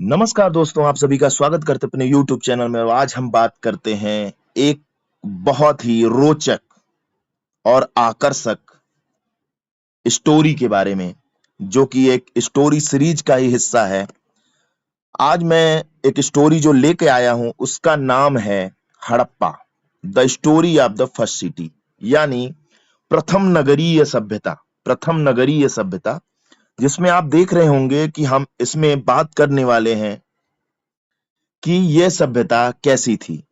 नमस्कार दोस्तों, आप सभी का स्वागत करते हैं अपने YouTube चैनल में। और आज हम बात करते हैं एक बहुत ही रोचक और आकर्षक स्टोरी के बारे में, जो कि एक स्टोरी सीरीज का ही हिस्सा है। आज मैं एक स्टोरी जो लेके आया हूं उसका नाम है Harappa, the story of the first city, यानी प्रथम नगरीय सभ्यता। प्रथम नगरीय सभ्यता, जिसमें आप देख रहे होंगे कि हम इसमें बात करने वाले हैं कि यह सभ्यता कैसी थी।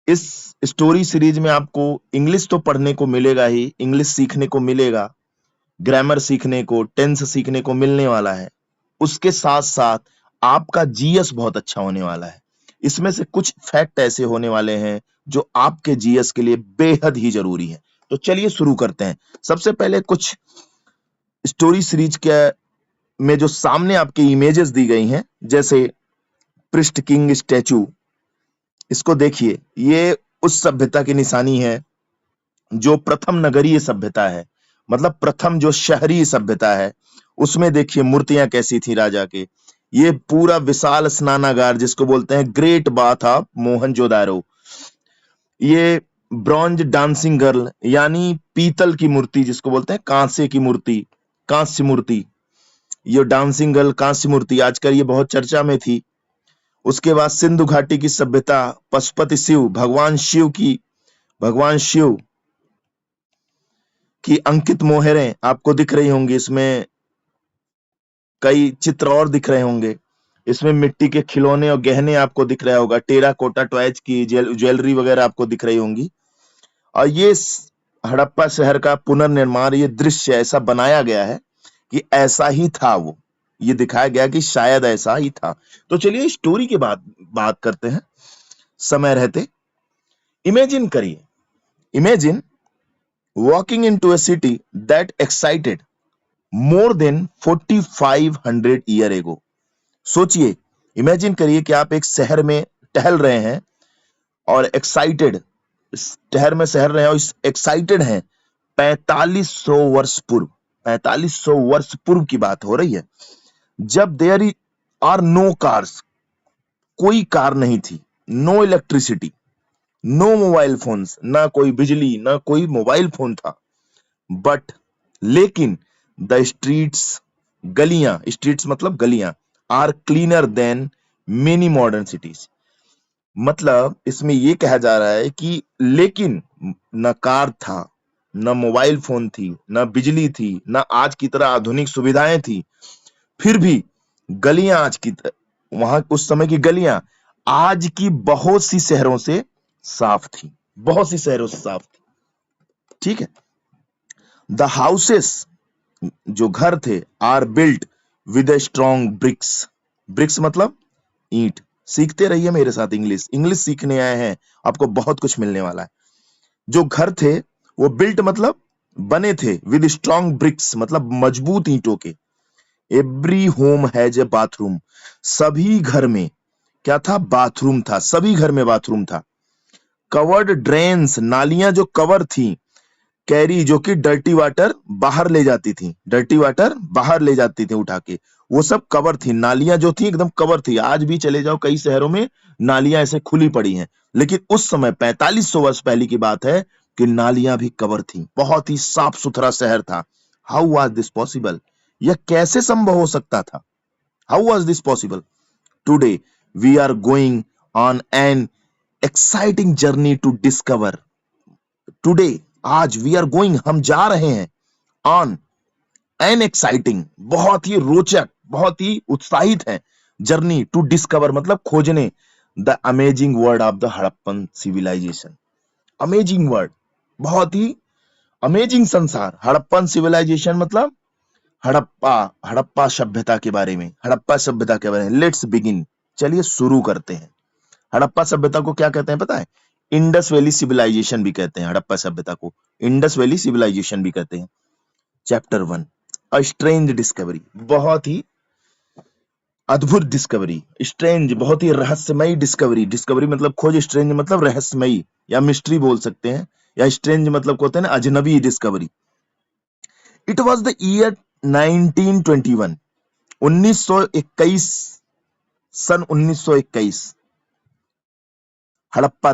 इस स्टोरी सीरीज में आपको इंग्लिश तो पढ़ने को मिलेगा ही, इंग्लिश सीखने को मिलेगा, ग्रामर सीखने को, टेंस सीखने को मिलने वाला है। उसके साथ साथ आपका जीएस बहुत अच्छा होने वाला है। इसमें से कुछ फैक्ट ऐसे होने वाले हैं जो आपके जीएस के लिए बेहद ही जरूरी है। तो चलिए शुरू करते हैं। सबसे पहले कुछ स्टोरी सीरीज के में जो सामने आपके इमेजेस दी गई हैं, जैसे पृष्ठ किंग स्टैचू, इसको देखिए। ये उस सभ्यता की निशानी है जो प्रथम नगरीय सभ्यता है, मतलब प्रथम जो शहरी सभ्यता है। उसमें देखिए मूर्तियां कैसी थी राजा के। ये पूरा विशाल स्नानागार जिसको बोलते हैं ग्रेट बाथ ऑफ मोहनजोदारो। ये ब्रॉन्ज डांसिंग गर्ल, यानी पीतल की मूर्ति जिसको बोलते हैं कांसे की मूर्ति, कांस्य मूर्ति। ये डांसिंग गर्ल कांस्य मूर्ति आजकल ये बहुत चर्चा में थी। उसके बाद सिंधु घाटी की सभ्यता, पशुपति शिव, भगवान शिव की अंकित मोहरें आपको दिख रही होंगी। इसमें कई चित्र और दिख रहे होंगे। इसमें मिट्टी के खिलौने और गहने आपको दिख रहा होगा। टेराकोटा टॉयज की ज्वेलरी वगैरह आपको दिख रही होंगी। और ये हड़प्पा शहर का पुनर्निर्माण, ये दृश्य ऐसा बनाया गया है कि ऐसा ही था वो। ये दिखाया गया कि शायद ऐसा ही था। तो चलिए स्टोरी के बाद बात करते हैं समय रहते। इमेजिन करिए, imagine walking into a city that excited more than 4500 year ago। सोचिए, इमेजिन करिए कि आप एक शहर में टहल रहे हैं और एक्साइटेड, शहर में शहर रहे हैं और एक्साइटेड हैं 4500 वर्ष पूर्व। 4500 वर्ष पूर्व की बात हो रही है, जब देयर आर नो कार्स, कोई कार नहीं थी, no electricity, no mobile phones, ना कोई बिजली, ना कोई मोबाइल फोन था। बट लेकिन द स्ट्रीट्स, गलियां, स्ट्रीट्स मतलब गलियां, are cleaner than many modern cities. मतलब इसमें ये कहा जा रहा है कि लेकिन न कार था, न मोबाइल फोन थी, न बिजली थी, न आज की तरह आधुनिक सुविधाएं थी, फिर भी गलियां आज की वहां उस समय की गलियां आज की बहुत सी शहरों से साफ थी, बहुत सी शहरों से साफ थी। ठीक है। द हाउसेस, जो घर थे, are built with a strong bricks. Bricks मतलब ईंट। सीखते रहिए मेरे साथ इंग्लिश, इंग्लिश सीखने आए हैं, आपको बहुत कुछ मिलने वाला है। जो घर थे वो बिल्ट मतलब बने थे, विद स्ट्रॉन्ग ब्रिक्स मतलब मजबूत ईंटों के। Every home has a bathroom, सभी घर में क्या था? बाथरूम था, सभी घर में बाथरूम था। कवर्ड ड्रेन्स, नालियां जो कवर थी। कैरी, जो कि डर्टी वाटर बाहर ले जाती थी, डर्टी वाटर बाहर ले जाती थी उठा के, वो सब कवर थी। नालियां जो थी एकदम कवर थी। आज भी चले जाओ कई शहरों में नालियां ऐसे खुली पड़ी हैं, लेकिन उस समय 4500 वर्ष पहले की बात है कि नालियां भी कवर थी। बहुत ही साफ सुथरा शहर था। How was this possible? यह कैसे संभव हो सकता था? How was this possible? Today we are going on an exciting journey to discover. Today, आज, वी आर गोइंग, हम जा रहे हैं, ऑन एन एक्साइटिंग, बहुत ही रोचक, बहुत ही उत्साहित है, जर्नी टू डिस्कवर मतलब खोजने, the amazing word of the Harappan civilization. Amazing word, बहुत ही अमेजिंग संसार। हड़प्पन सिविलाइजेशन मतलब हड़प्पा, हड़प्पा सभ्यता के बारे में, हड़प्पा सभ्यता के बारे में। लेट्स बिगिन, चलिए शुरू करते हैं। हड़प्पा सभ्यता को क्या कहते हैं पता है? इंडस वैली सिविलाइजेशन भी कहते हैं। हड़प्पा सभ्यता को इंडस वैली सिविलाइजेशन भी कहते हैं। चैप्टर 1, अ स्ट्रेंज डिस्कवरी, बहुत ही अद्भुत डिस्कवरी। स्ट्रेंज, बहुत ही रहस्यमयी डिस्कवरी। डिस्कवरी मतलब खोज, स्ट्रेंज मतलब रहस्यमयी या मिस्ट्री बोल सकते हैं, या स्ट्रेंज मतलब होते हैं ना अजनबी discovery. It was the year 1921, 1921 सन 1921 हड़प्पा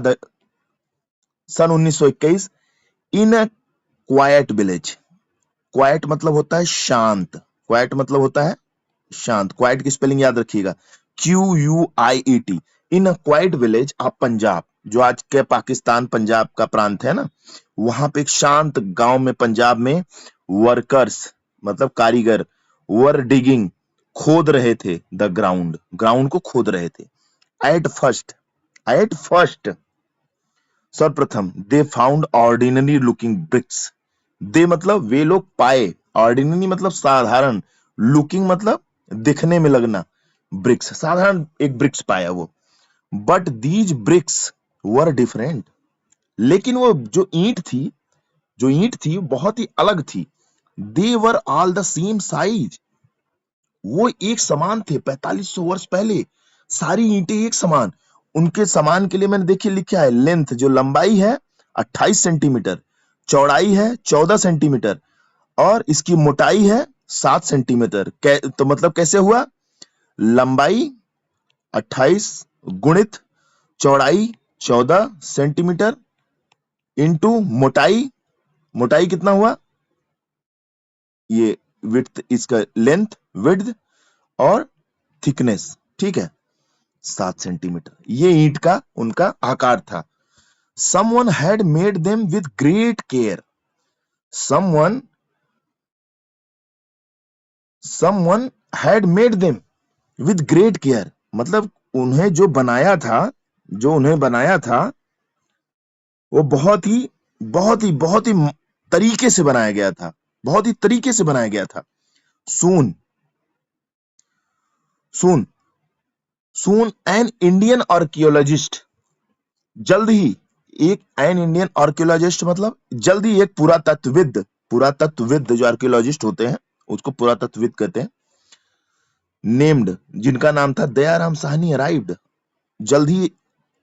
सन 1921 in a quiet village. Quiet मतलब होता है शांत, क्वाइट मतलब होता है शांत। क्वाइट की स्पेलिंग याद रखिएगा, QUIET। In a quiet village of Punjab, जो आज के पाकिस्तान पंजाब का प्रांत है ना, वहां पे एक शांत गांव में पंजाब में वर्कर्स मतलब कारीगर वर डिगिंग खोद रहे थे द ग्राउंड, ग्राउंड को खोद रहे थे। एट फर्स्ट सर्वप्रथम they found ordinary looking bricks. They मतलब वे लोग पाए, ऑर्डिनरी मतलब साधारण, लुकिंग मतलब दिखने में लगना, ब्रिक्स साधारण एक ब्रिक्स पाया वो। But these bricks were different, लेकिन वो जो ईंट थी बहुत ही अलग थी। They were all the same size, वो एक समान थे। 4500 वर्ष पहले सारी ईंटें एक समान। उनके समान के लिए मैंने देखिए लिखा है, लेंथ जो लंबाई है 28 सेंटीमीटर, चौड़ाई है 14 सेंटीमीटर और इसकी मोटाई है 7 सेंटीमीटर। तो मतलब कैसे हुआ, लंबाई 28 गुणित चौड़ाई 14 सेंटीमीटर इंटू मोटाई, मोटाई कितना हुआ, ये विड्थ, इसका लेंथ विड्थ और थिकनेस, ठीक है 7 सेंटीमीटर। ये ईंट का उनका आकार था। Someone had made them with great care. Someone had made them with great care, मतलब उन्हें जो उन्हें बनाया था वो बहुत ही तरीके से बनाया गया था, बहुत ही तरीके से बनाया गया था। Soon an Indian archaeologist, जल्द ही एक एन इंडियन आर्कियोलॉजिस्ट मतलब जल्द ही एक पुरातत्वविद जो आर्कियोलॉजिस्ट होते हैं उसको पुरातत्वविद कहते हैं, नेम्ड जिनका नाम था दयाराम साहनी अराइव्ड। जल्द ही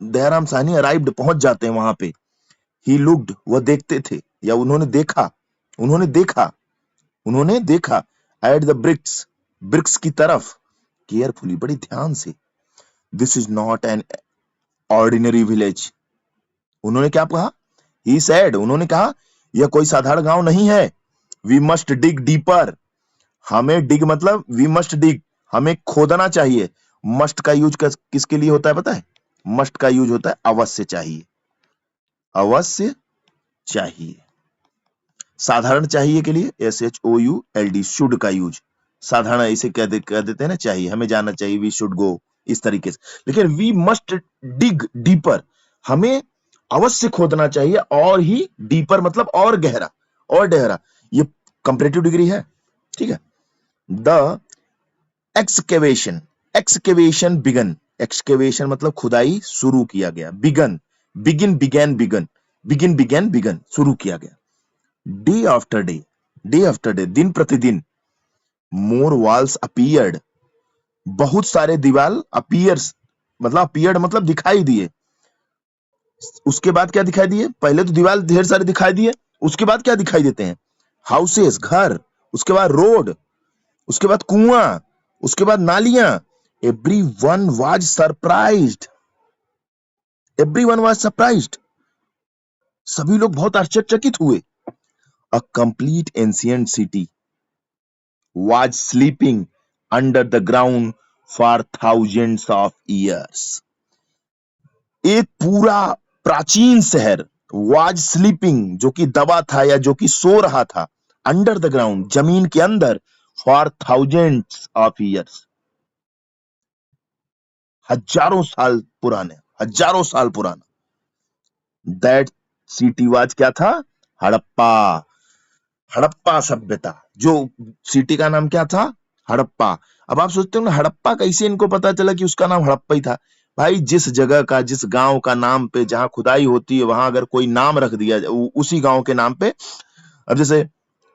दयाराम साहनी अराइव्ड पहुंच जाते हैं वहां पे। ही लुक्ड, वह देखते थे या उन्होंने देखा एट द ब्रिक्स की तरफ, केयरफुली बड़ी ध्यान से। This is not an ordinary village, उन्होंने क्या कहा, ही सेड, उन्होंने कहा यह कोई साधारण गांव नहीं है। वी मस्ट डिग डीपर, हमें डिग मतलब वी मस्ट डिग, हमें खोदना चाहिए। मस्ट का यूज किसके लिए होता है पता है, मस्ट का यूज होता है अवश्य चाहिए, अवश्य चाहिए। साधारण चाहिए के लिए SHOULD, शुड का यूज, साधारण ऐसे कह देते हैं ना, चाहिए, हमें जाना चाहिए, वी शुड गो, इस तरीके से। लेकिन वी मस्ट डिग डीपर, हमें अवश्य खोदना चाहिए, और ही डीपर मतलब और गहरा और गहरा, ये कंपैरेटिव डिग्री है, ठीक है। द एक्सकेवेशन एक्सकेवेशन मतलब खुदाई शुरू किया गया, बिगन शुरू किया गया। डे आफ्टर डे दिन प्रतिदिन, मोर वॉल्स अपीयर्ड, बहुत सारे दीवार, अपीयर्ड मतलब दिखाई दिए। उसके बाद क्या दिखाई दिए, पहले तो दीवार ढेर सारे दिखाई दिए, उसके बाद क्या दिखाई देते हैं, हाउसेस घर, उसके बाद रोड, उसके बाद कुआं, उसके बाद नालियां। एवरीवन वाज सरप्राइज्ड, सभी लोग बहुत आश्चर्यचकित हुए। A complete ancient city was sleeping under the ground for thousands of years, एक पूरा प्राचीन शहर, वाज स्लीपिंग जो कि दबा था या जो कि सो रहा था, अंडर द ग्राउंड जमीन के अंदर, फॉर थाउजेंड्स ऑफ ईयर्स, हजारों साल पुराना। दैट सिटी वाज क्या था, हड़प्पा सभ्यता, जो सिटी का नाम क्या था, हड़प्पा। अब आप सोचते हो ना हड़प्पा कैसे इनको पता चला कि उसका नाम हड़प्पा ही था। भाई जिस जगह का, जिस गांव का नाम पे जहां खुदाई होती है वहां अगर कोई नाम रख दिया जाए उसी गांव के नाम पे, अब जैसे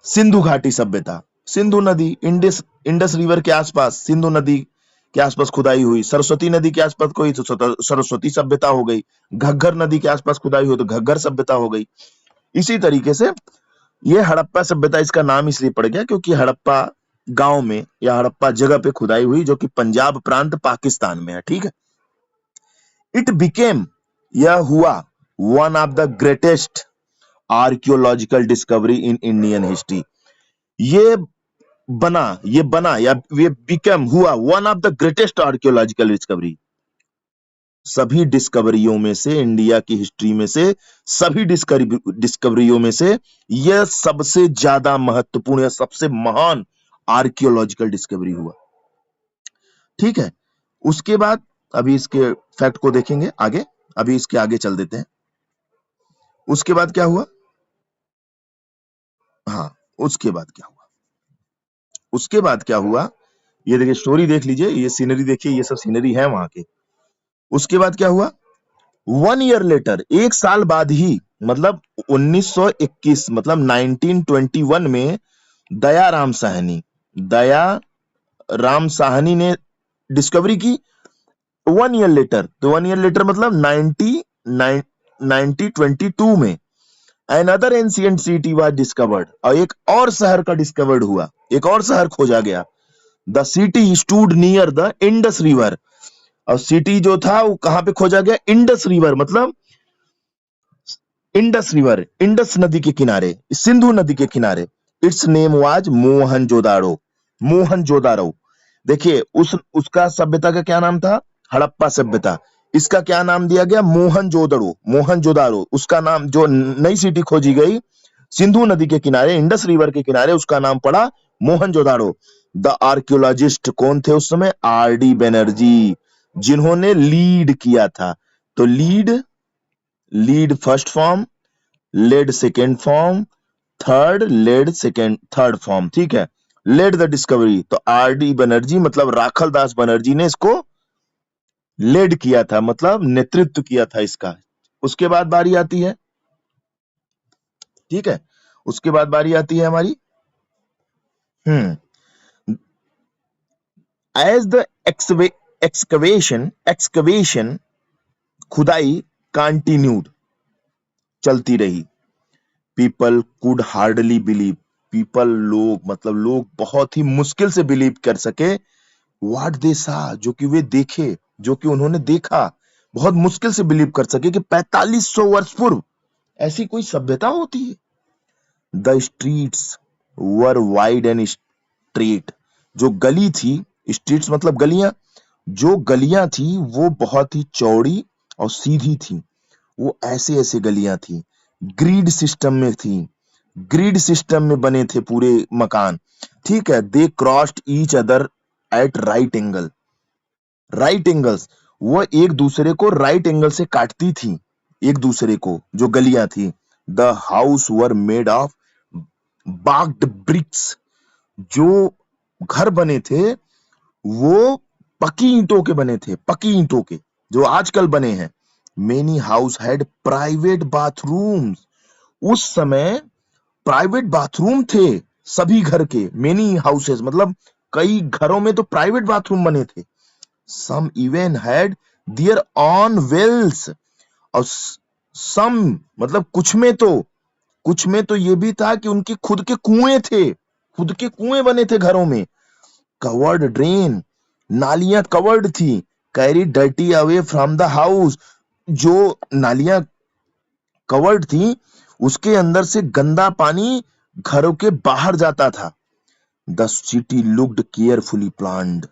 सिंधु घाटी सभ्यता, सिंधु नदी, इंडस रिवर के आसपास, सिंधु नदी के आसपास खुदाई हुई, सरस्वती नदी के आसपास कोई तो सरस्वती सभ्यता हो गई, घग्गर नदी के आसपास खुदाई हुई तो घग्गर सभ्यता हो गई। इसी तरीके से ये हड़प्पा सभ्यता इसका नाम इसलिए पड़ गया क्योंकि हड़प्पा गांव में या हड़प्पा जगह पे खुदाई हुई जो कि पंजाब प्रांत पाकिस्तान में है, ठीक है। इट बिकेम, यह हुआ one of the greatest archaeological discovery in Indian history. ये ये बना या ये बिकम हुआ one of the greatest archaeological discovery. सभी डिस्कवरियों में से, इंडिया की हिस्ट्री में से, सभी डिस्कवरियों में से यह सबसे ज्यादा महत्वपूर्ण या सबसे महान आर्कियोलॉजिकल डिस्कवरी हुआ, ठीक है। उसके बाद अभी इसके फैक्ट को देखेंगे आगे, अभी इसके आगे चल देते हैं। उसके बाद क्या हुआ, हाँ, उसके बाद क्या हुआ, उसके बाद क्या हुआ, ये देखिए स्टोरी देख लीजिए, ये सीनरी देखिए, ये सब सीनरी है वहां के। उसके बाद क्या हुआ, 1 ईयर लेटर, एक साल बाद ही, मतलब 1921, मतलब 1921 में दया राम साहनी ने डिस्कवरी की। 1 ईयर लेटर, तो 1 ईयर लेटर मतलब 1922 में another ancient city was discovered, और एक और शहर का डिस्कवर्ड हुआ, एक और शहर खोजा गया। The city stood near the Indus river, और सिटी जो था वो कहां पे खोजा गया, इंडस रिवर, मतलब इंडस नदी के किनारे, सिंधु नदी के किनारे। It's name was Mohenjodaro, Mohenjodaro. देखिए उसका सभ्यता का क्या नाम था, हड़प्पा सभ्यता। इसका क्या नाम दिया गया, मोहनजोदड़ो, मोहनजोदाड़ो। उसका नाम, जो नई सिटी खोजी गई सिंधु नदी के किनारे, इंडस रिवर के किनारे, उसका नाम पड़ा मोहनजोदाड़ो। द आर्कियोलॉजिस्ट कौन थे उस समय, आर.डी. बनर्जी, जिन्होंने लीड किया था। तो lead first form, led second form, third form, ठीक है। लेड द डिस्कवरी, तो आर.डी. बनर्जी मतलब राखल दास बनर्जी ने इसको लेड किया था, मतलब नेतृत्व किया था इसका। उसके बाद बारी आती है, ठीक है, उसके बाद बारी आती है हमारी, एज द एक्सकवेशन खुदाई कंटिन्यूड, चलती रही। पीपल कुड हार्डली बिलीव, लोग बहुत ही मुश्किल से बिलीव कर सके व्हाट दे सा, जो कि वे देखे, जो कि उन्होंने देखा, बहुत मुश्किल से बिलीव कर सके कि 4500 वर्ष पूर्व ऐसी कोई सभ्यता होती है। The streets were wide and straight, जो गली थी, स्ट्रीट्स मतलब गलियां, जो गलियां थी वो बहुत ही चौड़ी और सीधी थी। वो ऐसे ऐसे गलियां थी, ग्रिड सिस्टम में थी, ग्रिड सिस्टम में बने थे पूरे मकान, ठीक है। They crossed each other at right angles, वो एक दूसरे को राइट एंगल से काटती थी, एक दूसरे को, जो गलियां थी। The house were made of baked bricks, जो घर बने थे वो पक्की ईंटों के बने थे, पक्की ईंटों के, जो आजकल बने हैं। Many house had private bathrooms, उस समय प्राइवेट बाथरूम थे सभी घर के। मेनी हाउसेस मतलब कई घरों में तो प्राइवेट बाथरूम बने थे। Some even had their own wells, और सम मतलब कुछ में तो ये भी था कि उनके खुद के कुएं थे, खुद के कुएं बने थे घरों में। कवर्ड ड्रेन, नालियां कवर्ड थी। Carry dirty away from the house, जो नालियां कवर्ड थी उसके अंदर से गंदा पानी घरों के बाहर जाता था। The city looked carefully planned,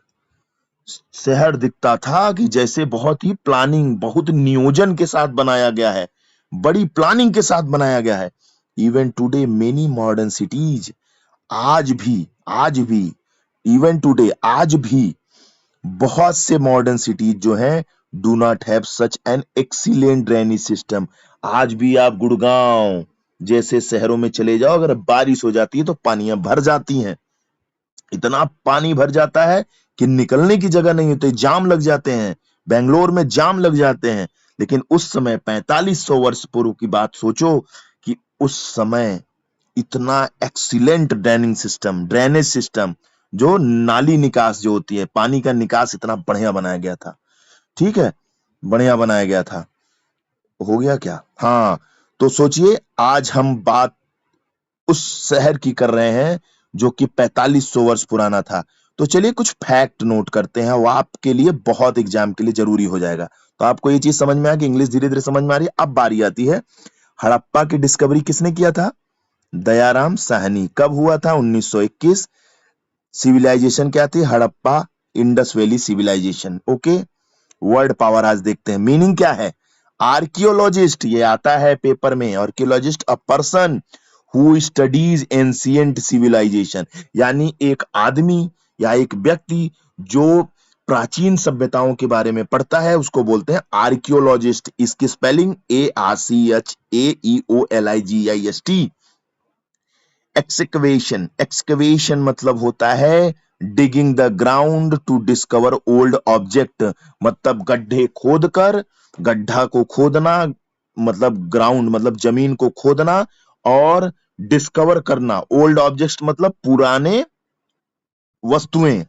शहर दिखता था कि जैसे बहुत ही प्लानिंग, बहुत नियोजन के साथ बनाया गया है, बड़ी प्लानिंग के साथ बनाया गया है। Even today many modern cities, आज भी इवन टुडे, आज भी बहुत से मॉडर्न सिटीज जो हैं do not have such an excellent drainage system. आज भी आप गुड़गांव जैसे शहरों में चले जाओ, अगर बारिश हो जाती है तो पानियां भर जाती हैं, इतना पानी भर जाता है कि निकलने की जगह नहीं होती, जाम लग जाते हैं, बेंगलोर में जाम लग जाते हैं। लेकिन उस समय 4500 वर्ष पूर्व की बात सोचो कि उस समय इतना एक्सीलेंट ड्रेनेज सिस्टम, जो नाली निकास जो होती है, पानी का निकास इतना बढ़िया बनाया गया था, ठीक है, बढ़िया बनाया गया था। हो गया क्या, हाँ। तो सोचिए आज हम बात उस शहर की कर रहे हैं जो कि 4500 वर्ष पुराना था। तो चलिए कुछ फैक्ट नोट करते हैं, वो आपके लिए बहुत एग्जाम के लिए जरूरी हो जाएगा। तो आपको ये चीज समझ में आ गई, इंग्लिश धीरे धीरे समझ में आ रही है। अब बारी आती है, हड़प्पा की डिस्कवरी किसने किया था? दयाराम साहनी। कब हुआ था? 1921। सिविलाइजेशन क्या थी? Harappa Indus Valley Civilization. Okay, word power आज देखते हैं, मीनिंग क्या है। आर्कियोलॉजिस्ट, ये आता है पेपर में, archaeologist a person who studies ancient civilization, यानी एक आदमी या एक व्यक्ति जो प्राचीन सभ्यताओं के बारे में पढ़ता है उसको बोलते हैं आर्कियोलॉजिस्ट। इसकी स्पेलिंग ARCHAEOLIGIST। एक्सकवेशन, एक्सकवेशन मतलब होता है digging the ground to discover old object, मतलब गड्ढे खोदकर, गड्ढा को खोदना मतलब ग्राउंड मतलब जमीन को खोदना, और डिस्कवर करना ओल्ड ऑब्जेक्ट्स मतलब पुराने वस्तुएं।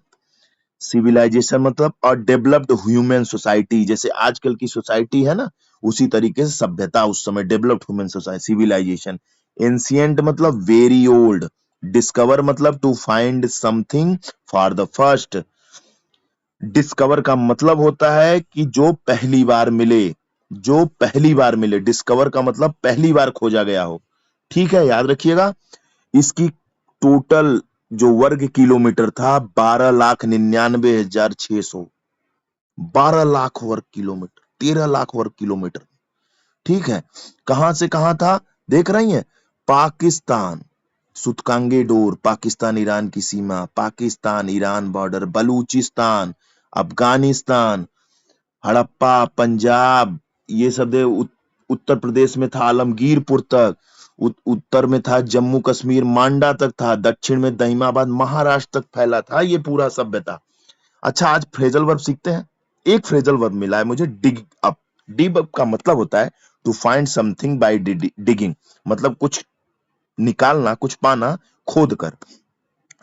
सिविलाइजेशन मतलब अ डेवलप्ड ह्यूमन सोसाइटी, जैसे आजकल की सोसाइटी है ना, उसी तरीके से सभ्यता उस समय developed human society civilization. Ancient मतलब वेरी ओल्ड। डिस्कवर मतलब to find something for the first. Discover का मतलब होता है कि जो पहली बार मिले, जो पहली बार मिले। डिस्कवर का मतलब पहली बार खोजा गया हो। ठीक है, याद रखिएगा। इसकी टोटल जो वर्ग किलोमीटर था 12,99,600, 12 लाख वर्ग किलोमीटर, 13 लाख वर्ग किलोमीटर। ठीक है, कहां से कहां था देख रही हैं? पाकिस्तान, सुतकांगे डोर, पाकिस्तान ईरान की सीमा, पाकिस्तान ईरान बॉर्डर, बलूचिस्तान, अफगानिस्तान, हड़प्पा पंजाब, ये सब उत्तर प्रदेश में था आलमगीरपुर तक, उत्तर में था जम्मू कश्मीर मांडा तक था, दक्षिण में दहिमाबाद महाराष्ट्र तक फैला था ये पूरा सभ्यता। अच्छा, आज फ्रेजल वर्ब सीखते हैं। एक फ्रेजल वर्ब मिला है मुझे, डिग अप। डिग अप का मतलब होता है to find something by digging, मतलब कुछ निकालना, कुछ पाना खोद कर।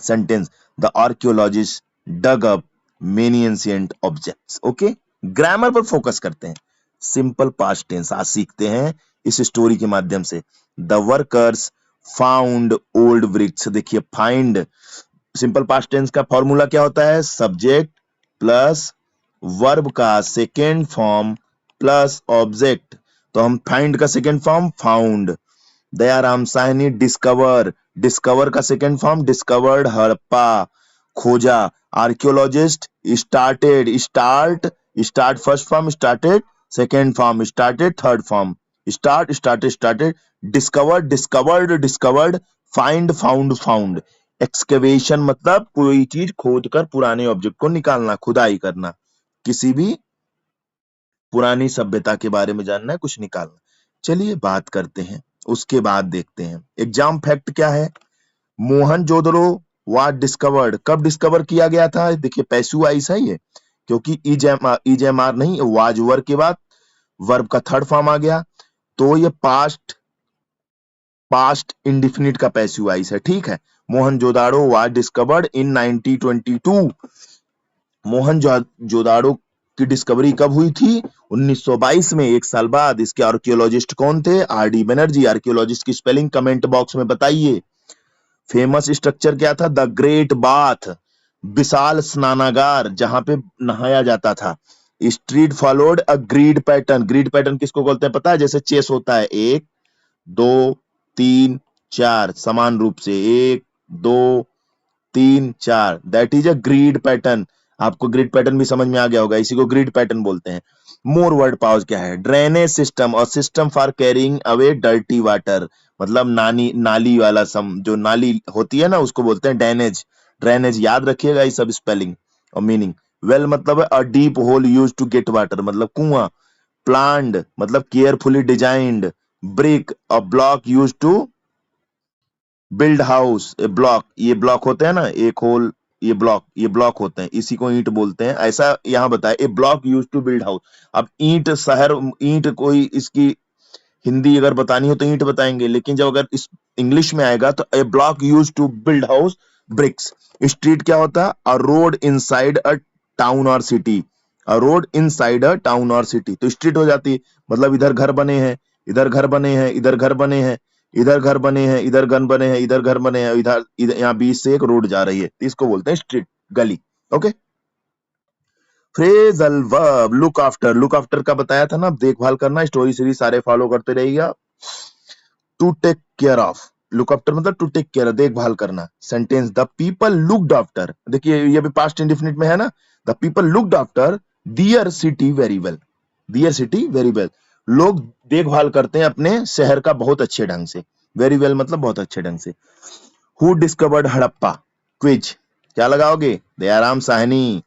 Sentence, the archaeologist dug up many ancient objects. Okay, grammar पर फोकस करते हैं। सिंपल पास्ट टेंस आज सीखते हैं इस स्टोरी के माध्यम से। The workers found old bricks. देखिए, फाइंड सिंपल पास्ट टेंस का फॉर्मूला क्या होता है? सब्जेक्ट प्लस वर्ब का सेकेंड फॉर्म प्लस ऑब्जेक्ट। तो हम फाइंड का second form found. Dayaram Sahni discover, discover का सेकेंड फॉर्म डिस्कवर्ड, हड़प्पा खोजा। Archaeologist started, start, start first form, started second form, started third form, start, started, started, discovered, discovered, discovered, find, found, found. Excavation मतलब कोई चीज खोद कर पुराने object को निकालना, खुदाई करना, किसी भी पुरानी सभ्यता के बारे में जानना है, कुछ निकालना। चलिए बात करते हैं, उसके बाद देखते हैं एग्जाम फैक्ट क्या है। मोहनजोदड़ो वाज डिस्कवर्ड, कब डिस्कवर किया गया था? देखिए पैसिव वॉइस है ये, क्योंकि इजेमआर नहीं, वाज वर्ब के बाद वर्ब का थर्ड फॉर्म आ गया, तो ये पास्ट, पास्ट इंडिफिनिट का पैसिव वॉइस है। ठीक है, Mohenjodaro was discovered in 1922। Mohenjodaro की डिस्कवरी कब हुई थी? 1922 में, एक साल बाद। इसके आर्कियोलॉजिस्ट कौन थे? आर.डी. बनर्जी। आर्कियोलॉजिस्ट की स्पेलिंग कमेंट बॉक्स में बताइए। फेमस स्ट्रक्चर क्या था? द ग्रेट बाथ, विशाल स्नानागार जहां पे नहाया जाता था। Street followed a grid pattern, grid pattern किसको बोलते हैं पता है? जैसे चेस होता है, 1 2 3 4 समान रूप से, 1 2 3 4, that is a grid pattern. आपको ग्रिड पैटर्न भी समझ में आ गया होगा, इसी को ग्रिड पैटर्न बोलते हैं। मोर वर्ड पाउज क्या है? ड्रेनेज सिस्टम और system for carrying away dirty water, मतलब नाली वाला जो नाली होती है ना उसको बोलते हैं ड्रेनेज। ड्रेनेज याद रखिएगा ये सब स्पेलिंग और मीनिंग। वेल मतलब है a deep hole use to get water, मतलब कुआं। प्लान्ड मतलब carefully designed. Brick a block use to build house. A block, ये ब्लॉक होते हैं ना, एक होल, ये ब्लॉक होते हैं, इसी को ईंट बोलते हैं। ऐसा यहाँ बताया, a block use to build house. अब ईंट शहर, ईंट कोई इसकी हिंदी अगर बतानी हो तो ईंट बताएंगे, लेकिन जब अगर इस इंग्लिश में आएगा तो a block use to build house, bricks. Street क्या होता है? A road inside a town or city, a road inside a town or city. तो स्ट्रीट हो जाती है, मतलब इधर घर बने हैं, इधर घर बने हैं, इधर घर बने हैं, इधर घर बने हैं, इधर घर बने हैं, इधर घर बने हैं, इधर इधर यहाँ बीच से एक रोड जा रही है, इसको बोलते हैं स्ट्रीट, गली। Okay. Phrasal verb look after का बताया था ना, देखभाल करना। स्टोरी सीरीज सारे फॉलो करते रहिएगा। To take care of, look after मतलब टू टेक केयर, देखभाल करना। Sentence, the people looked after, देखिए ये भी पास्ट इंडेफिनिट में है ना। The people looked after their city very well, their city very well, लोग देखभाल करते हैं अपने शहर का बहुत अच्छे ढंग से। वेरी वेल मतलब बहुत अच्छे ढंग से। हु डिस्कवर्ड हड़प्पा, क्विज, क्या लगाओगे? Dayaram Sahni.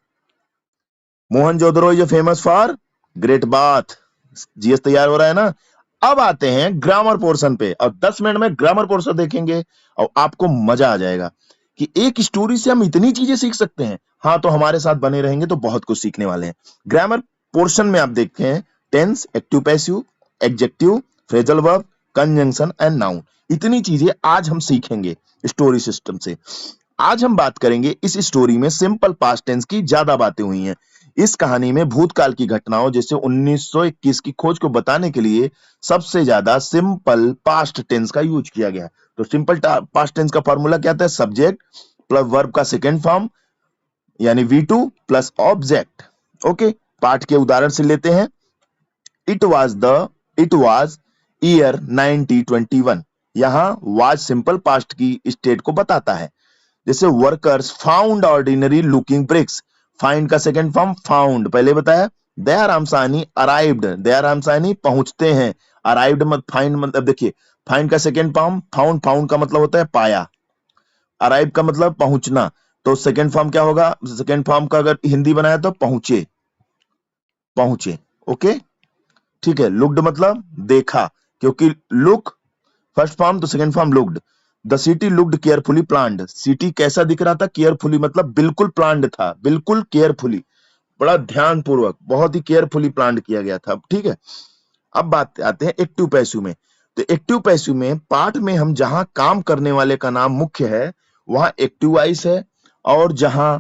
Mohenjodaro is famous for great bath. GS तैयार हो रहा है ना। अब आते हैं ग्रामर पोर्शन पे, और 10 मिनट में ग्रामर पोर्शन देखेंगे और आपको मजा आ जाएगा कि एक स्टोरी से हम इतनी चीजें सीख सकते हैं। हाँ, तो हमारे साथ बने रहेंगे तो बहुत कुछ सीखने वाले हैं। ग्रामर पोर्शन में आप देखते हैं tense, active passive, adjective, phrasal verb, conjunction and noun, इतनी चीजें आज हम सीखेंगे स्टोरी सिस्टम से। आज हम बात करेंगे इस स्टोरी में सिंपल पास्ट टेंस की ज्यादा बातें हुई हैं। इस कहानी में भूतकाल की घटनाओं जैसे 1921 की खोज को बताने के लिए सबसे ज्यादा सिंपल पास्ट टेंस का यूज किया गया है। तो सिंपल पास्ट टेंस का फॉर्मूला क्या था? सब्जेक्ट प्लस वर्ब का सेकेंड फॉर्म यानी V2 प्लस ऑब्जेक्ट। ओके, पाठ के उदाहरण से लेते हैं। इट वाज ईयर 1921, यहां वाज सिंपल पास्ट की स्टेट को बताता है। जैसे workers found ordinary looking bricks, find का सेकंड फॉर्म फाउंड, पहले बताया। दयाराम साहनी अराइव्ड, दयाराम साहनी पहुंचते हैं। अराइव्ड मत फाइंड मतलब देखिए, फाइंड का सेकंड फॉर्म फाउंड, फाउंड का मतलब होता है पाया, अराइव का मतलब पहुंचना। तो सेकंड फॉर्म क्या होगा? सेकंड फॉर्म का अगर हिंदी बनाया तो पहुंचे, पहुंचे। ओके, ठीक है। लुक्ड मतलब देखा, क्योंकि लुक फर्स्ट फॉर्म तो second form looked. The city looked carefully planned, city कैसा दिख रहा था? केयरफुली मतलब बिल्कुल प्लान्ड था, बिल्कुल केयरफुली, बड़ा ध्यान पूर्वक, बहुत ही केयरफुली प्लान्ड किया गया था। ठीक है। अब बात आते हैं एक्टिव पैसिव में। तो एक्टिव पैसिव में पार्ट में हम जहां काम करने वाले का नाम मुख्य है वहां एक्टिव वॉइस है, और जहां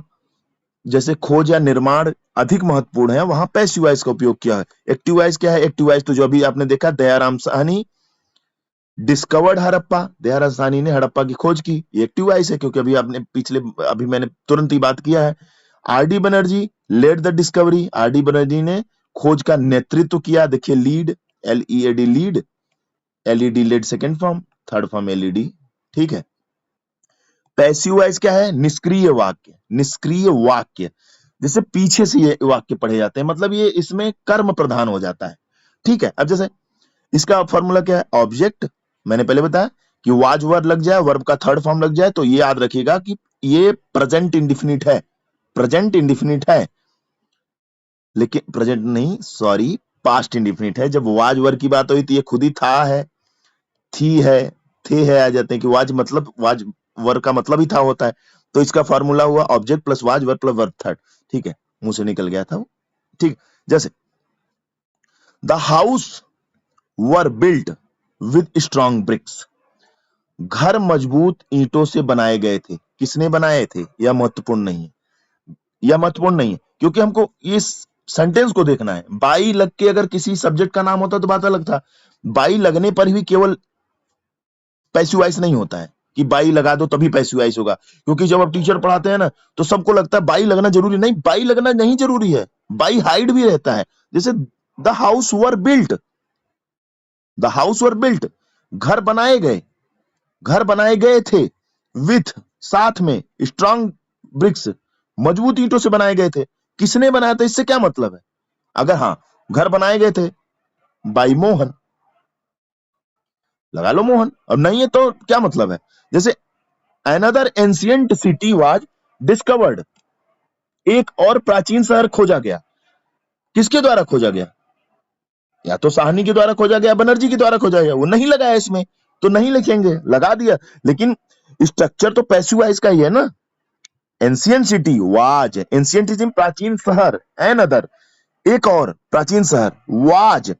जैसे खोज या निर्माण अधिक महत्वपूर्ण है वहां पैसिव वॉइस का उपयोग किया है। एक्टिव वॉइस क्या है? एक्टिव वॉइस तो जो अभी आपने देखा, दयाराम साहनी डिस्कवर्ड हड़प्पा, दयाराम साहनी ने हड़प्पा की खोज की, ये एक्टिव वॉइस है, क्योंकि अभी मैंने तुरंत ही बात किया है। R D Banerjee led the discovery, R D Banerjee ने खोज का नेतृत्व किया। देखिए lead, LEAD lead, LED led second form, third form LED। ठीक है। पैसिव वॉइस क्या है? निष्क्रिय वाक्य, निष्क्रिय वाक्य, जैसे पीछे से ये वाक्य पढ़े जाते हैं, मतलब ये इसमें कर्म प्रधान हो जाता है। ठीक है। अब जैसे इसका फॉर्मूला क्या है? ऑब्जेक्ट, मैंने पहले बताया कि वाज वर्ब लग जाए, वर्ब का थर्ड फॉर्म लग जाए, तो ये याद रखिएगा कि ये प्रेजेंट इंडिफिनिट है, प्रेजेंट इंडिफिनिट है, लेकिन प्रेजेंट नहीं, सॉरी, पास्ट इंडिफिनिट है। जब वाज वर्ब की बात हुई तो ये खुद ही था है, थी है, थे है आ जाते हैं, कि वाज मतलब वाज वर्ब का मतलब ही था होता है। तो इसका फॉर्मूला हुआ object plus was verb plus verb third. ठीक है, मुंह से निकल गया था वो। ठीक, जैसे the house were built with strong bricks, घर मजबूत ईंटों से बनाए गए थे। किसने बनाए थे? यह महत्वपूर्ण नहीं है, यह महत्वपूर्ण नहीं है, क्योंकि हमको इस सेंटेंस को देखना है। बाई लग के अगर किसी सब्जेक्ट का नाम होता तो बात अलग था। बाई लगने पर भी केवल पैसिव वॉइस नहीं होता है कि बाई लगा दो तभी पैसिव वॉइस होगा, क्योंकि जब आप टीचर पढ़ाते हैं ना तो सबको लगता है बाई लगना जरूरी नहीं, बाई लगना नहीं जरूरी है, बाई हाइड भी रहता है। जैसे the house were built, the house were built, घर बनाए गए, घर बनाए गए थे, विथ साथ में, स्ट्रॉन्ग ब्रिक्स मजबूत ईंटों से बनाए गए थे। किसने बनाया था? इससे क्या मतलब है? अगर हाँ, घर बनाए गए थे बाई मोहन, लगा लो मोहन, और नहीं है तो क्या मतलब है? जैसे another ancient city was discovered, एक और प्राचीन शहर खोजा गया। किसके द्वारा खोजा गया? या तो साहनी के द्वारा खोजा गया, बनर्जी के द्वारा खोजा गया। वो नहीं लगाया इसमें, तो नहीं लिखेंगे, लगा दिया, लेकिन स्ट्रक्चर तो पैसिव वॉइस का ही है ना। Ancient city was, ancient is प्राचीन शहर, एन अदर एक और प्राचीन शहर, वाज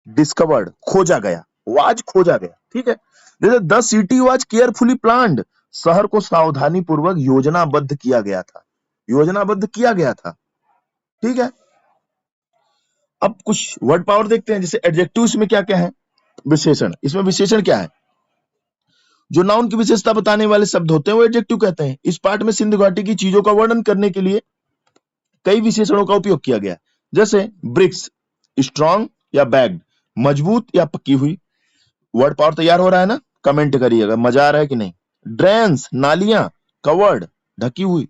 डिस्कवर्ड खोजा गया, वाज खोजा गया। ठीक है। जैसे the city was carefully planned, शहर को सावधानी पूर्वक योजनाबद्ध किया गया था, योजनाबद्ध किया गया था। ठीक है। अब कुछ वर्ड पावर देखते हैं, जैसे एडजेक्टिव्स में क्या क्या है। विशेषण, इसमें विशेषण क्या है? जो नाउन की विशेषता बताने वाले शब्द होते हैं वो एडजेक्टिव कहते हैं। इस पाठ में सिंधु घाटी की चीजों का वर्णन करने के लिए कई विशेषणों का उपयोग किया गया, जैसे ब्रिक्स, स्ट्रॉन्ग या बैग्ड, मजबूत या पक्की हुई। वर्ड पावर तैयार हो रहा है ना? कमेंट करिएगा, मजा आ रहा है कि नहीं? ड्रेन्स, नालियां, कवर्ड, ढकी हुई।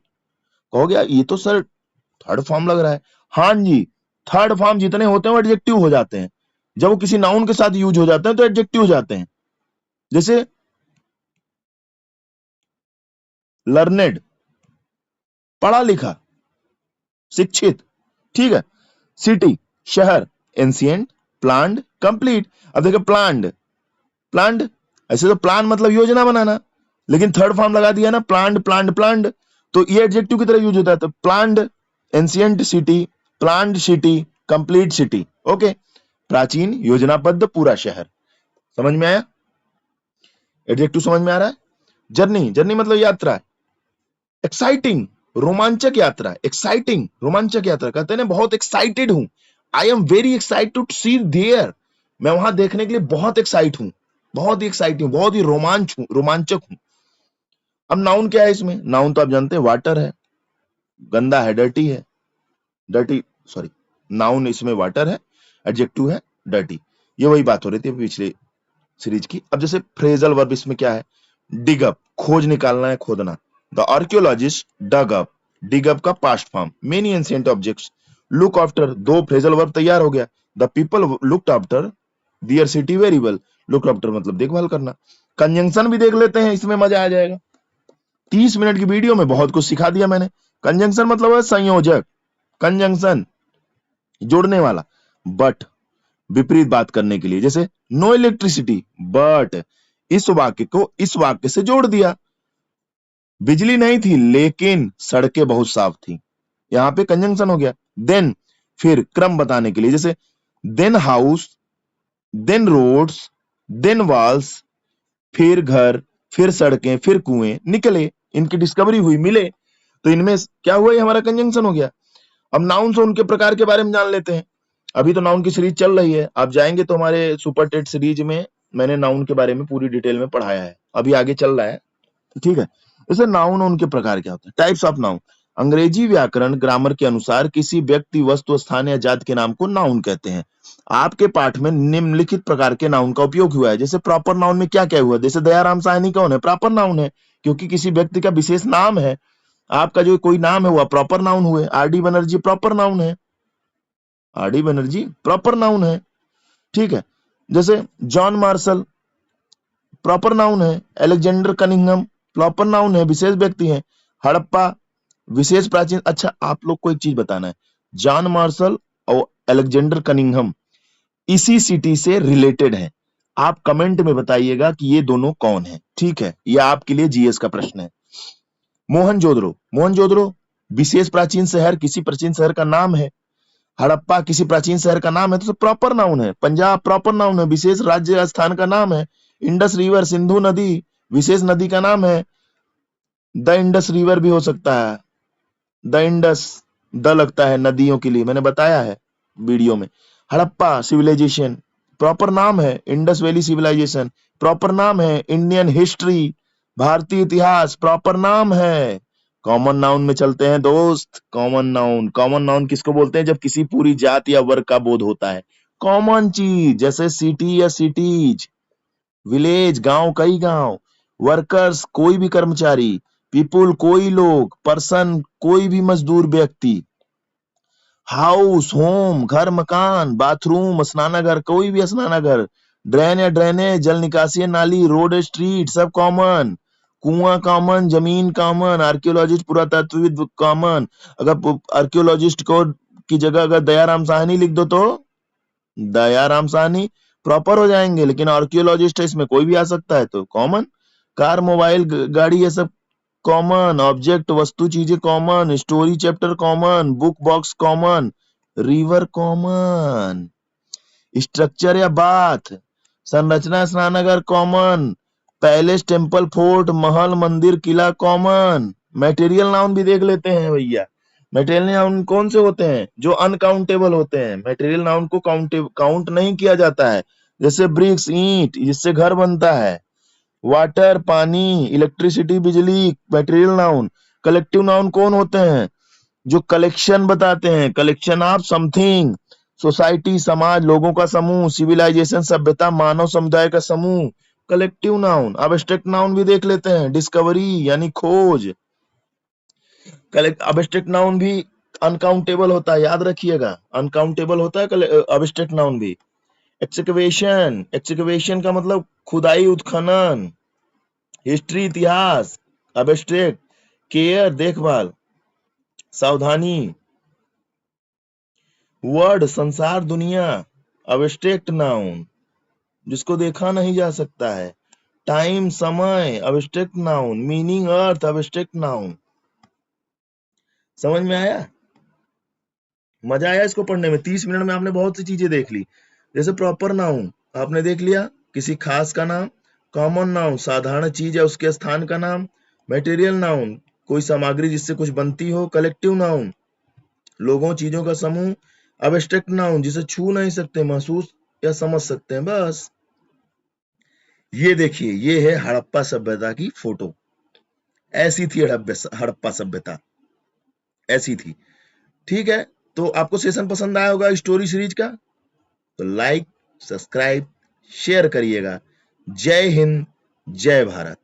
कहोगे ये तो सर थर्ड फॉर्म लग रहा है। हाँ जी, थर्ड फॉर्म जितने होते हैं वो एडजेक्टिव हो जाते हैं। जब वो किसी नाउन के साथ यूज हो जाते हैं तो एडजेक्टिव हो जाते हैं। जैसे लर्नेड, पढ़ा लिखा, शिक्षित, ठीक है। सिटी, शहर, एंशिएंट, प्लान्ड, कंप्लीट। अब देखो प्लान्ड, प्लान्ड ऐसे तो प्लान मतलब योजना बनाना, लेकिन थर्ड फॉर्म लगा दिया ना, प्लान्ड प्लान्ड प्लान्ड, तो ये एडजेक्टिव की तरह यूज होता है। तो planned, ancient city, planned city, complete city. Okay, प्राचीन, योजनाबद्ध, पूरा शहर। समझ में आया? एडजेक्टिव समझ में आ रहा है? जर्नी, जर्नी मतलब यात्रा। एक्साइटिंग, रोमांचक यात्रा। एक्साइटिंग, रोमांचक यात्रा, कहते हैं ना बहुत एक्साइटेड हूं, I am very excited to see there, मैं वहां देखने के लिए बहुत एक्साइट हूं, बहुत ही एक्साइट हूं, बहुत ही रोमांचक हूं। अब नाउन क्या है इसमें? नाउन तो आप जानते हैं वाटर है, गंदा है, डर्टी है, डर्टी, सॉरी, नाउन इसमें वाटर है, एडजेक्टिव है डर्टी। ये वही बात हो रही थी पिछले सीरीज की। अब जैसे फ्रेजल वर्ब इसमें क्या है? डिग अप, खोज निकालना है, खोदना। The archaeologist dug up, dig up का past form. Many ancient objects, look after, दो फ्रेजल वर्ब तैयार हो गया। The people looked after their city very well, look after मतलब देखभाल करना। कंजंक्शन भी देख लेते हैं, इसमें मजा आ जाएगा। 30 मिनट की वीडियो में बहुत कुछ सिखा दिया मैंने। कंजंक्शन मतलब है संयोजक, कंजंक्शन जोड़ने वाला। बट विपरीत बात करने के लिए, जैसे नो इलेक्ट्रिसिटी बट इस वाक्य को इस वाक्य से जोड़ दिया, बिजली नहीं थी लेकिन सड़कें बहुत साफ थी, यहां पे कंजंक्शन हो गया। देन, फिर क्रम बताने के लिए, जैसे then house, then roads, then walls, फिर घर, फिर सड़कें, फिर कुएं निकले, इनकी डिस्कवरी हुई, मिले, तो इनमें क्या हुआ? ये हमारा कंजंक्शन हो गया। अब नाउन से उनके प्रकार के बारे में जान लेते हैं। अभी तो नाउन की सीरीज चल रही है, आप जाएंगे तो हमारे सुपर टेट सीरीज में मैंने नाउन के बारे में पूरी डिटेल में पढ़ाया है, अभी आगे चल रहा है, ठीक है। जैसे नाउन उनके प्रकार क्या होते हैं? Types of noun. अंग्रेजी व्याकरण ग्रामर के अनुसार किसी व्यक्ति, वस्तु, स्थान या जाति के नाम को नाउन कहते हैं। आपके पाठ में निम्नलिखित प्रकार के नाउन का उपयोग हुआ है। जैसे प्रॉपर नाउन में क्या क्या हुआ? जैसे दयाराम साहनी कौन है? प्रॉपर नाउन है, क्योंकि किसी व्यक्ति का विशेष नाम है। आपका जो कोई नाम है वह प्रॉपर नाउन हुए। R D Banerjee proper noun है, R D Banerjee proper noun है, ठीक है। जैसे जॉन मार्शल प्रॉपर नाउन है। अलेक्जेंडर कनिंघम प्रॉपर नाउन है, विशेष व्यक्ति है। हड़प्पा विशेष प्राचीन। अच्छा, आप लोग को एक चीज बताना है, जॉन मार्शल और अलेक्जेंडर कनिंघम इसी सिटी से रिलेटेड हैं। आप कमेंट में बताइएगा कि ये दोनों कौन है, ठीक है। ये आपके लिए जीएस का प्रश्न है। मोहनजोदड़ो, मोहनजोदड़ो विशेष प्राचीन शहर, किसी प्राचीन शहर का नाम है। हड़प्पा किसी प्राचीन शहर का नाम है, तो प्रॉपर नाउन है। पंजाब प्रॉपर नाउन है, विशेष राज्य स्थान का नाम है। इंडस रिवर, सिंधु नदी विशेष नदी का नाम है। द इंडस रिवर भी हो सकता है, द इंडस, द लगता है नदियों के लिए, मैंने बताया है वीडियो में। हड़प्पा सिविलाइजेशन प्रॉपर नाम है। इंडस वैली सिविलाइजेशन प्रॉपर नाम है। इंडियन हिस्ट्री, भारतीय इतिहास प्रॉपर नाम है। कॉमन नाउन में चलते हैं दोस्त। कॉमन नाउन, कॉमन नाउन किसको बोलते हैं? जब किसी पूरी जाति या वर्ग का बोध होता है। कॉमन चीज, जैसे सिटी या सिटीज, विलेज गांव, कई गांव, वर्कर्स कोई भी कर्मचारी, पीपुल कोई लोग, पर्सन कोई भी मजदूर व्यक्ति, हाउस होम घर मकान, बाथरूम स्नानागार कोई भी स्नानागार, ड्रेन या ड्रेनेज जल निकासी या नाली, रोड स्ट्रीट सब कॉमन, कुआं कॉमन, जमीन कॉमन, आर्कियोलॉजिस्ट पुरातत्वविद कॉमन। अगर आर्कियोलॉजिस्ट को की जगह अगर दयाराम साहनी लिख दो तो दयाराम साहनी प्रॉपर हो जाएंगे, लेकिन आर्कियोलॉजिस्ट है, इसमें कोई भी आ सकता है, तो कॉमन। कार, मोबाइल, गाड़ी, ये सब कॉमन। ऑब्जेक्ट वस्तु चीजें common. Story chapter common. Book box common. River common. Structure या बाथ, संरचना, स्नानागार कॉमन। पैलेस, टेम्पल, फोर्ट, महल, मंदिर, किला कॉमन। मटेरियल नाउन भी देख लेते हैं भैया। मटेरियल नाउन कौन से होते हैं? जो अनकाउंटेबल होते हैं। मटेरियल नाउन को काउंट नहीं किया जाता है। जैसे ब्रिक्स ईंट, जिससे घर बनता है। वाटर पानी, इलेक्ट्रिसिटी बिजली, मटेरियल नाउन। कलेक्टिव नाउन कौन होते हैं? जो कलेक्शन बताते हैं, कलेक्शन ऑफ समथिंग। सोसाइटी समाज, लोगों का समूह। सिविलाइजेशन सभ्यता, मानव समुदाय का समूह। Collective noun. अब्स्ट्रैक्ट नाउन भी देख लेते हैं। डिस्कवरी यानी खोज। अब्स्ट्रैक्ट नाउन भी अनकाउंटेबल होता है, याद रखिएगा, अनकाउंटेबल होता है अब्स्ट्रैक्ट नाउन भी। एक्सकवेशन, एक्सकवेशन का मतलब खुदाई उत्खनन। हिस्ट्री इतिहास, अब्स्ट्रैक्ट। केयर देखभाल, सावधानी। वर्ड संसार दुनिया, अब्स्ट्रैक्ट नाउन, जिसको देखा नहीं जा सकता है। टाइम समय, अब्स्ट्रैक्ट नाउन। मीनिंग अर्थ, अब्स्ट्रैक्ट नाउन। समझ में आया? मजा आया इसको पढ़ने में? 30 मिनट में आपने बहुत सी चीजें देख ली। जैसे प्रॉपर नाउन आपने देख लिया, किसी खास का नाम। कॉमन नाउन साधारण चीज है उसके स्थान का नाम। मटेरियल नाउन कोई सामग्री जिससे कुछ बनती हो। कलेक्टिव नाउन लोगों चीजों का समूह। अब्स्ट्रैक्ट नाउन जिसे छू नहीं सकते, महसूस या समझ सकते हैं, बस। ये देखिए, ये है हड़प्पा सभ्यता की फोटो। ऐसी थी हड़प्पा सभ्यता, ऐसी थी। ठीक है, तो आपको सेशन पसंद आया होगा स्टोरी सीरीज का, तो लाइक, सब्सक्राइब, शेयर करिएगा। जय हिंद, जय भारत।